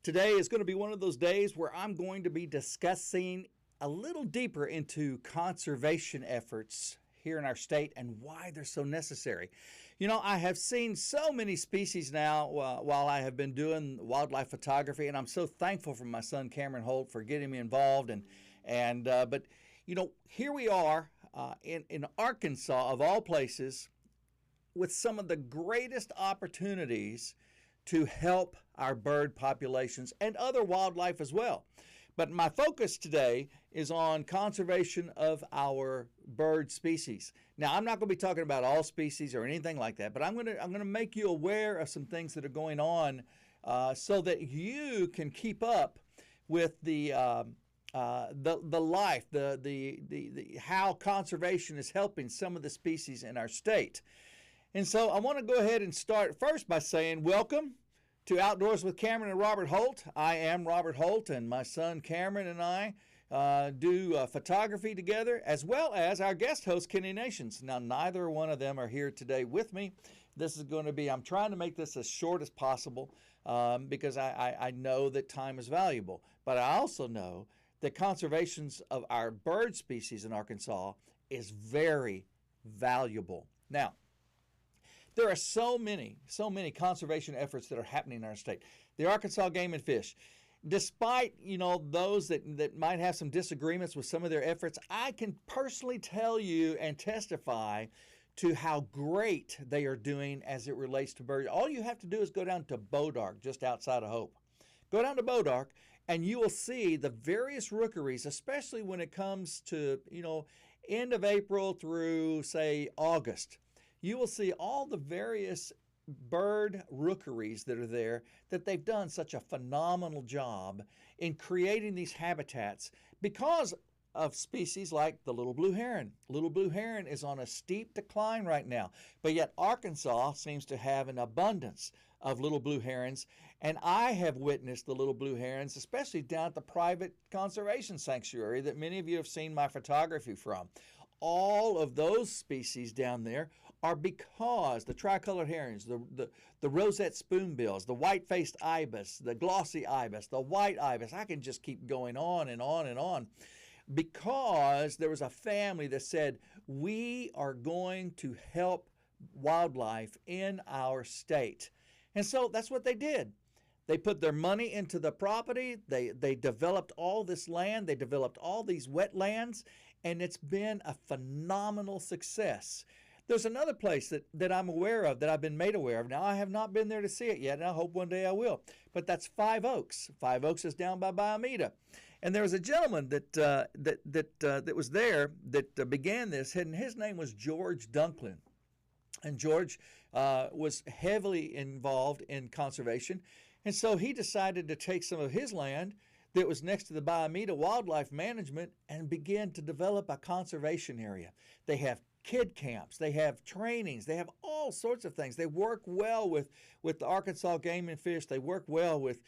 Today is going to be one of those days where I'm going to be discussing a little deeper into conservation efforts here in our state and why they're so necessary. You know, I have seen so many species now while I have been doing wildlife photography, and I'm so thankful for my son Cameron Holt for getting me involved. But you know, here we are in Arkansas, of all places, with some of the greatest opportunities to help our bird populations and other wildlife as well. But my focus today is on conservation of our bird species. Now, I'm not going to be talking about all species or anything like that, but I'm going to make you aware of some things that are going on so that you can keep up with the life, the how conservation is helping some of the species in our state. And so I want to go ahead and start first by saying welcome to Outdoors with Cameron and Robert Holt. I am Robert Holt, and my son Cameron and I do photography together, as well as our guest host, Kenny Nations. Now, neither one of them are here today with me. This is going to be, I'm trying to make this as short as possible because I know that time is valuable. But I also know that conservation of our bird species in Arkansas is very valuable. Now, there are so many conservation efforts that are happening in our state. The Arkansas Game and Fish, despite, you know, those that might have some disagreements with some of their efforts, I can personally tell you and testify to how great they are doing as it relates to birds. All you have to do is go down to Bodark, just outside of Hope. Go down to Bodark and you will see the various rookeries, especially when it comes to, you know, end of April through, say, August. You will see all the various bird rookeries that are there, that they've done such a phenomenal job in creating these habitats because of species like the little blue heron. Little blue heron is on a steep decline right now, but yet Arkansas seems to have an abundance of little blue herons, and I have witnessed the little blue herons, especially down at the private conservation sanctuary that many of you have seen my photography from. All of those species down there are because the tricolored herons, the rosette spoonbills, the white-faced ibis, the glossy ibis, the white ibis, I can just keep going on and on and on, because there was a family that said, we are going to help wildlife in our state. And so that's what they did. They put their money into the property. They developed all this land. They developed all these wetlands, and it's been a phenomenal success. There's another place that I'm aware of, that I've been made aware of. Now, I have not been there to see it yet, and I hope one day I will. But that's Five Oaks. Five Oaks is down by Biomeda. And there was a gentleman that was there that began this, and his name was George Dunklin. And George was heavily involved in conservation. And so he decided to take some of his land that was next to the Biomeda Wildlife Management and begin to develop a conservation area. They have kid camps, they have trainings, they have all sorts of things. They work well with the Arkansas Game and Fish. They work well with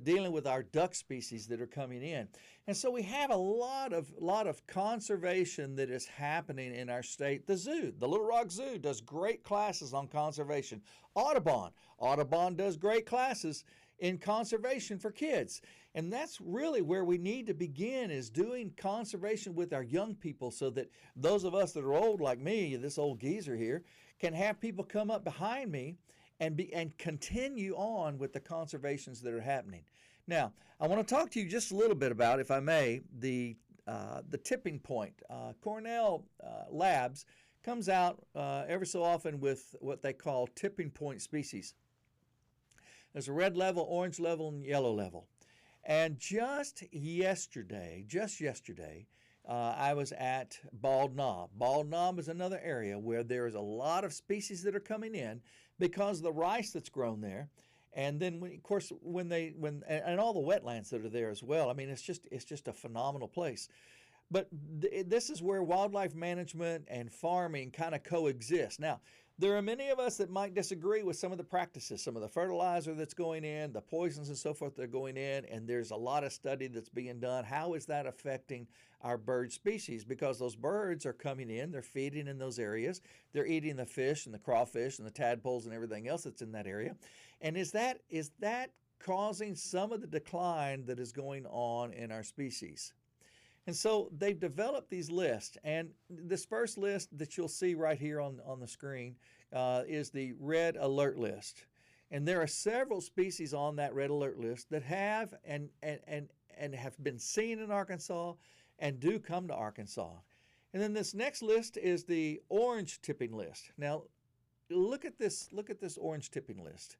dealing with our duck species that are coming in. And so we have a lot of conservation that is happening in our state. The zoo, the Little Rock Zoo, does great classes on conservation. Audubon does great classes in conservation for kids. And that's really where we need to begin, is doing conservation with our young people, so that those of us that are old like me, this old geezer here, can have people come up behind me and continue on with the conservations that are happening. Now, I want to talk to you just a little bit about, if I may, the tipping point. Cornell Labs comes out ever so often with what they call tipping point species. There's a red level, orange level, and yellow level. And just yesterday, I was at Bald Knob. Bald Knob is another area where there is a lot of species that are coming in because of the rice that's grown there. And then, and all the wetlands that are there as well. I mean, it's just a phenomenal place. But this is where wildlife management and farming kind of coexist. Now, there are many of us that might disagree with some of the practices, some of the fertilizer that's going in, the poisons and so forth that are going in, and there's a lot of study that's being done. How is that affecting our bird species? Because those birds are coming in, they're feeding in those areas, they're eating the fish and the crawfish and the tadpoles and everything else that's in that area. And is that causing some of the decline that is going on in our species. And so they've developed these lists. And this first list that you'll see right here on the screen is the red alert list. And there are several species on that red alert list that have and have been seen in Arkansas and do come to Arkansas. And then this next list is the orange tipping list. Now, look at this orange tipping list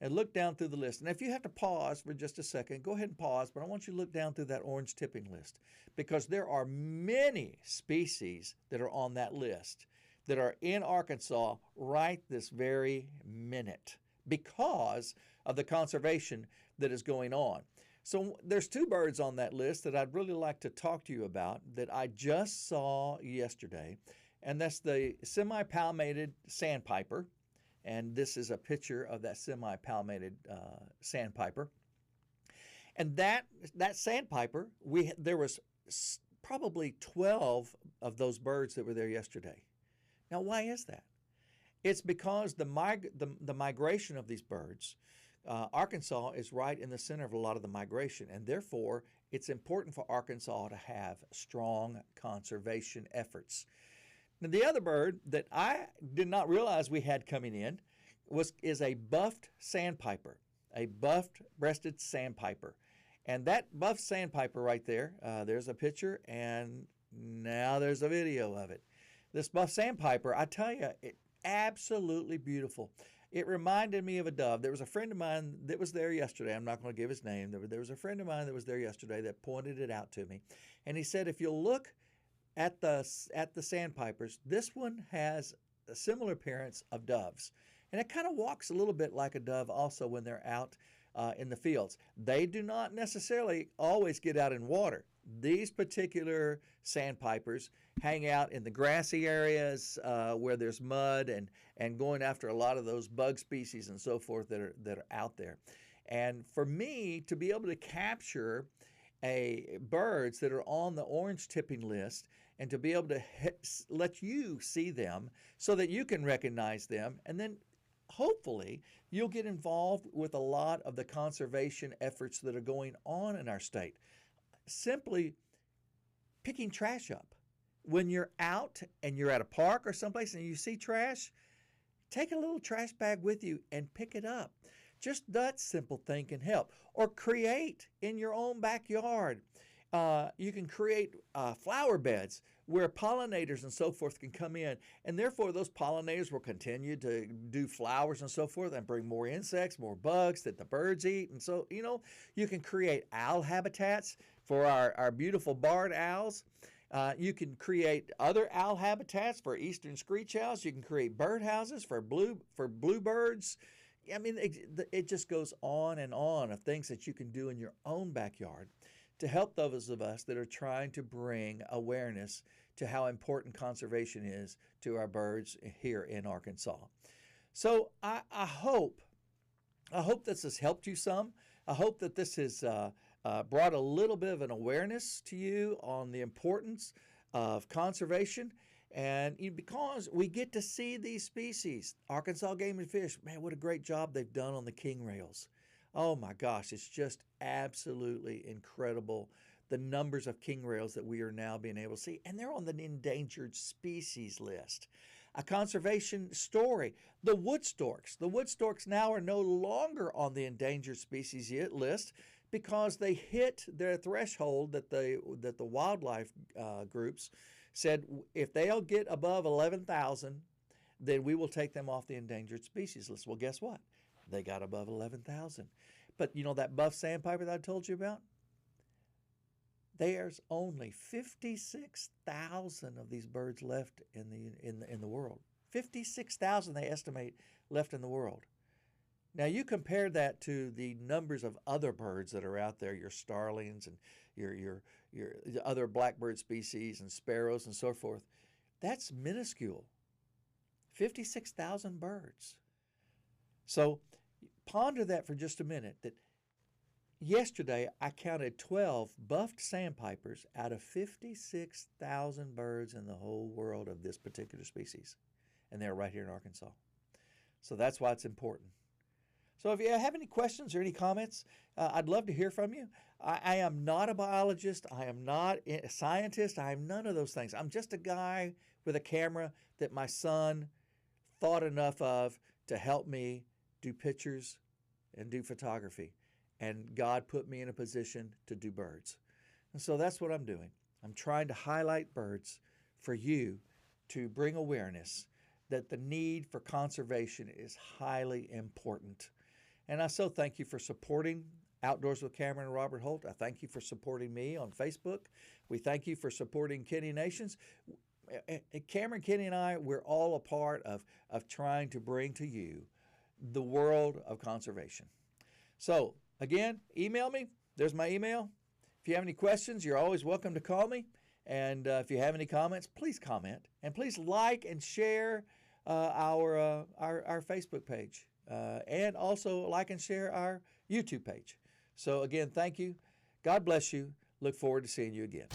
and look down through the list. And if you have to pause for just a second, go ahead and pause, but I want you to look down through that orange tipping list because there are many species that are on that list that are in Arkansas right this very minute because of the conservation that is going on. So there's two birds on that list that I'd really like to talk to you about that I just saw yesterday, and that's the semi-palmated sandpiper. And this is a picture of that semi-palmated sandpiper. And that sandpiper, there was probably 12 of those birds that were there yesterday. Now, why is that? It's because the migration of these birds, Arkansas is right in the center of a lot of the migration, and therefore it's important for Arkansas to have strong conservation efforts. Now, the other bird that I did not realize we had coming in is a buffed sandpiper, a buffed breasted sandpiper. And that buffed sandpiper right there, there's a picture, and now there's a video of it. This buffed sandpiper, I tell you, it absolutely beautiful. It reminded me of a dove. There was a friend of mine that was there yesterday. I'm not going to give his name. There was a friend of mine that was there yesterday that pointed it out to me. And he said, if you'll look at the sandpipers, this one has a similar appearance of doves. And it kind of walks a little bit like a dove also when they're out in the fields. They do not necessarily always get out in water. These particular sandpipers hang out in the grassy areas where there's mud and going after a lot of those bug species and so forth that are out there. And for me to be able to capture birds that are on the orange tipping list and to be able to let you see them so that you can recognize them, and then hopefully you'll get involved with a lot of the conservation efforts that are going on in our state. Simply picking trash up. When you're out and you're at a park or someplace and you see trash, take a little trash bag with you and pick it up. Just that simple thing can help. Or create in your own backyard. You can create flower beds where pollinators and so forth can come in, and therefore those pollinators will continue to do flowers and so forth and bring more insects, more bugs that the birds eat. And so, you can create owl habitats for our beautiful barred owls. You can create other owl habitats for eastern screech owls. You can create bird houses for bluebirds. I mean, it just goes on and on of things that you can do in your own backyard to help those of us that are trying to bring awareness to how important conservation is to our birds here in Arkansas. So I hope this has helped you some. I hope that this has brought a little bit of an awareness to you on the importance of conservation. And because we get to see these species, Arkansas Game and Fish, man, what a great job they've done on the king rails. Oh my gosh, it's just absolutely incredible the numbers of king rails that we are now being able to see. And they're on the endangered species list. A conservation story, the wood storks. The wood storks now are no longer on the endangered species list because they hit their threshold that the wildlife groups said if they'll get above 11,000, then we will take them off the endangered species list. Well, guess what? They got above 11,000. But that buff sandpiper that I told you about? There's only 56,000 of these birds left in the world. 56,000 they estimate left in the world. Now you compare that to the numbers of other birds that are out there, your starlings and your other blackbird species and sparrows and so forth. That's minuscule. 56,000 birds. So ponder that for just a minute, that yesterday I counted 12 buffed sandpipers out of 56,000 birds in the whole world of this particular species. And they're right here in Arkansas. So that's why it's important. So if you have any questions or any comments, I'd love to hear from you. I am not a biologist. I am not a scientist. I am none of those things. I'm just a guy with a camera that my son thought enough of to help me do pictures and do photography. And God put me in a position to do birds. And so that's what I'm doing. I'm trying to highlight birds for you to bring awareness that the need for conservation is highly important. And I so thank you for supporting Outdoors with Cameron and Robert Holt. I thank you for supporting me on Facebook. We thank you for supporting Kenny Nations. Cameron, Kenny, and I, we're all a part of trying to bring to you the world of conservation. So, again, email me. There's my email. If you have any questions, you're always welcome to call me. And if you have any comments, please comment. And please like and share our Facebook page. And also like and share our YouTube page. So again, thank you. God bless you. Look forward to seeing you again.